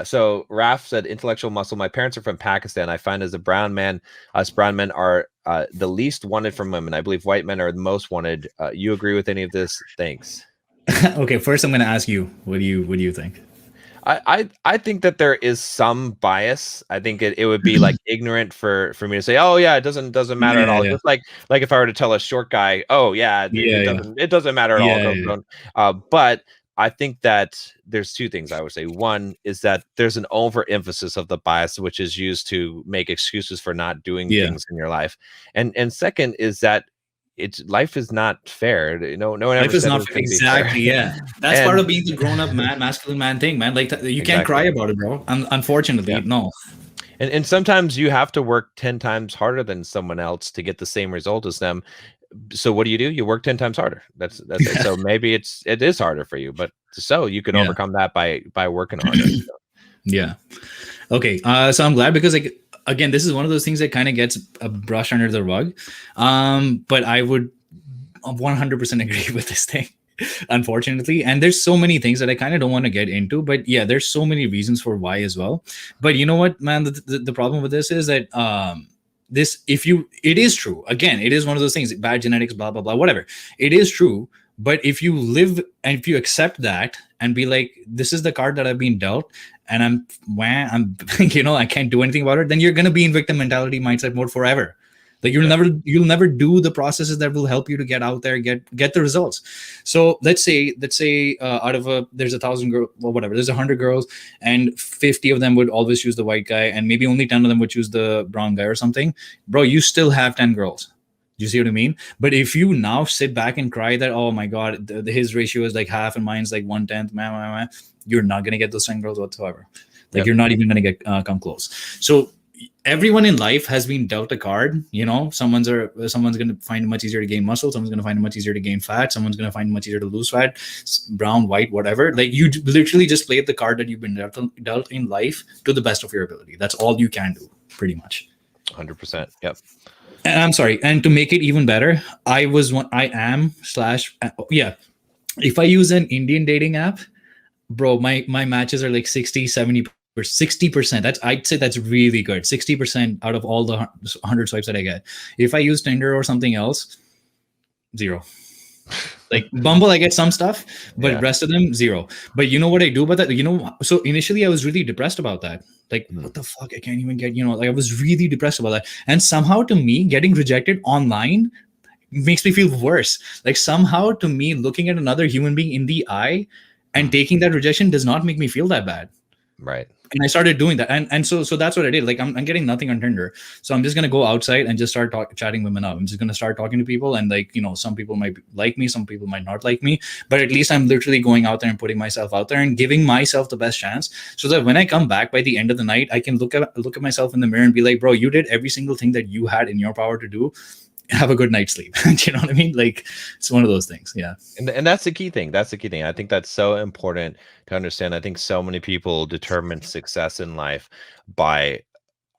So Raf said, intellectual muscle. My parents are from Pakistan. I find as a brown man, us brown men are the least wanted from women. I believe white men are the most wanted. You agree with any of this? Thanks. Okay, first I'm going to ask you, what do you think? I think that there is some bias. I think it would be like ignorant for me to say, oh yeah, it doesn't matter at Yeah, all. yeah, Just like if I were to tell a short guy, oh yeah, yeah, yeah, it doesn't matter at all. yeah, Girls yeah, don't. But I think that there's two things I would say. One is that there's an overemphasis of the bias, which is used to make excuses for not doing yeah. things in your life. And second is that it's life is not fair. No one ever Life is said it not was fair. going to be fair. Exactly. Yeah, that's part And of being the grown-up man, masculine man thing, man. Like you can't cry exactly. about it, bro. Unfortunately, Yeah. no. And sometimes you have to work 10 times harder than someone else to get the same result as them. So what do? You work 10 times harder. That's it. So maybe it is harder for you, but so you can Yeah, overcome that by working harder. yeah. Okay, so I'm glad because like again, this is one of those things that kind of gets a brush under the rug. But I would 100% agree with this thing, unfortunately. And there's so many things that I kind of don't want to get into, but yeah, there's so many reasons for why as well. But you know what, man, the problem with this is that this if you it is true, again, it is one of those things, bad genetics, blah blah blah, whatever, it is true. But if you live and if you accept that and be like, this is the card that I've been dealt, and I'm I can't do anything about it, then you're going to be in victim mentality mindset mode forever. Like Yeah. you'll never do the processes that will help you to get out there, get the results. So let's say out of there's 1,000 girls, well, whatever, there's 100 girls, and 50 of them would always choose the white guy, and maybe only 10 of them would choose the brown guy or something. Bro, you still have 10 girls. Do you see what I mean? But if you now sit back and cry that, oh my god, his ratio is like half and mine's like 1/10, man, you're not gonna get those 10 girls whatsoever. Like Yep. you're not even gonna get come close. So everyone in life has been dealt a card. Someone's going to find it much easier to gain muscle, someone's going to find it much easier to gain fat, someone's going to find it much easier to lose fat, brown, white, whatever. Like you literally just played the card that you've been dealt in life to the best of your ability. That's all you can do, pretty much. 100%. Yep. And I'm sorry, and to make it even better, I am slash yeah, if I use an Indian dating app, bro, my matches are like 60 or 60%. I'd say that's really good. 60% out of all the 100 swipes that I get. If I use Tinder or something else, zero. Like Bumble, I get some stuff, but Yeah. rest of them, zero. But you know what I do about that? So initially I was really depressed about that. Like, Mm. what the fuck? I can't even get, like I was really depressed about that. And somehow to me, getting rejected online makes me feel worse. Like somehow to me, looking at another human being in the eye and taking that rejection does not make me feel that bad. Right. And I started doing that, and so that's what I did. Like I'm getting nothing on Tinder, so I'm just gonna go outside and just start chatting women up. I'm just gonna start talking to people, and like some people might like me, some people might not like me, but at least I'm literally going out there and putting myself out there and giving myself the best chance, so that when I come back by the end of the night, I can look at myself in the mirror and be like, bro, you did every single thing that you had in your power to do. Have a good night's sleep. Do you know what I mean? Like it's one of those things. Yeah. And that's the key thing. That's the key thing. I think that's so important to understand. I think so many people determine success in life by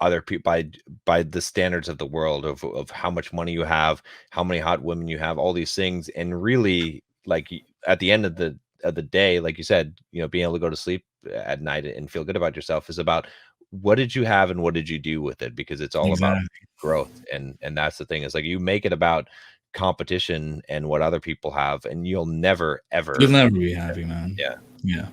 other people, by the standards of the world, of how much money you have, how many hot women you have, all these things. And really, like, at the end of the day, like you said, being able to go to sleep at night and feel good about yourself is about what did you have and what did you do with it, because it's all about Exactly. growth. And that's the thing, is like, you make it about competition and what other people have, and you'll never You'll ever never be happy, man. yeah. Yeah.